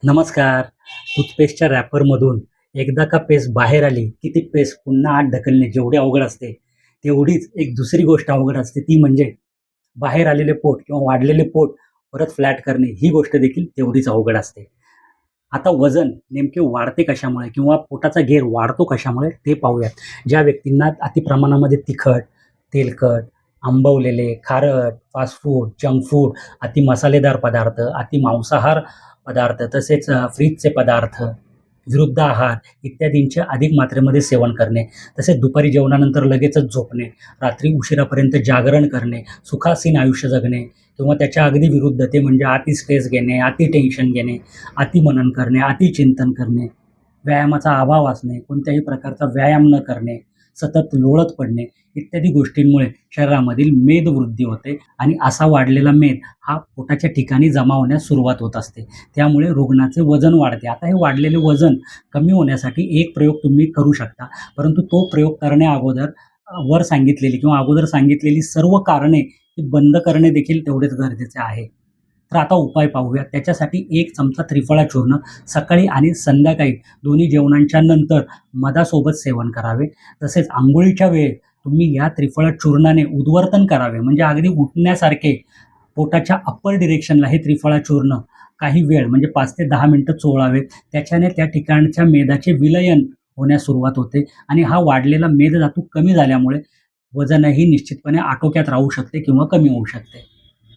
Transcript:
नमस्कार. टूथपेस्टच्या रॅपरमधून एकदा का पेस्ट बाहेर आली, की ती पेस्ट पुन्हा आत ढकलणे जेवढे अवघड असते, तेवढीच एक दुसरी गोष्ट अवघड असते. ती म्हणजे बाहेर आलेले पोट किंवा वाढलेले पोट परत फ्लॅट करणे, ही गोष्ट देखील तेवढीच अवघड असते. आता वजन नेमके वाढते कशामुळे किंवा पोटाचा घेर वाढतो कशामुळे ते पाहूयात. ज्या व्यक्तींना अतिप्रमाणामध्ये तिखट, तेलकट, आंबवलेले, खारट, फास्ट फूड, जंक फूड, अति मसालेदार पदार्थ, अति मांसाहार पदार्थ, तसेच फ्रीजचे पदार्थ, विरुद्ध आहार इत्यादींचे अधिक मात्रेमध्ये सेवन करणे, तसेच दुपारी जेवणानंतर लगेचच झोपणे, रात्री उशिरापर्यंत जागरण करणे, सुखासीन आयुष्य जगणे किंवा त्याच्या अगदी विरुद्ध ते म्हणजे अति स्ट्रेस घेणे, अति टेन्शन घेणे, अति मनन करणे, अति चिंतन करणे, व्यायामाचा अभाव असणे, कोणत्याही प्रकारचा व्यायाम न करणे, सतत लोळत पडणे इत्यादी गोष्टींमुळे शरीरामधील मेदवृद्धी होते आणि असा वाढलेला मेद हा पोटाच्या ठिकाणी जमा होण्यास सुरुवात होत असते. त्यामुळे रुग्णाचे वजन वाढते. आता हे वाढलेले वजन कमी होण्यासाठी एक प्रयोग तुम्ही करू शकता. परंतु तो प्रयोग करण्या अगोदर वर सांगितलेली किंवा अगोदर सांगितलेली सर्व कारणे ही बंद करणे देखील तेवढेच गरजेचे आहे. तर आता उपाय पाहूया. त्याच्यासाठी 1 चमचा त्रिफळा चूर्ण सकाळी आणि संध्याकाळी दोन्ही जेवणांच्या नंतर मधासोबत सेवन करावे. तसेच अंघोळीच्या वेळी तुम्ही या त्रिफळा चूर्णाने उद्वर्तन करावे. म्हणजे अगदी उठण्यासारखे पोटाच्या अप्पर डिरेक्शनला हे त्रिफळा चूर्ण काही वेळ म्हणजे 5 ते 10 मिनिटं चोळावे. त्याच्याने त्या ठिकाणच्या मेदाचे विलयन होण्यास सुरुवात होते आणि हा वाढलेला मेदधातू कमी झाल्यामुळे वजनही निश्चितपणे आटोक्यात राहू शकते किंवा कमी होऊ शकते.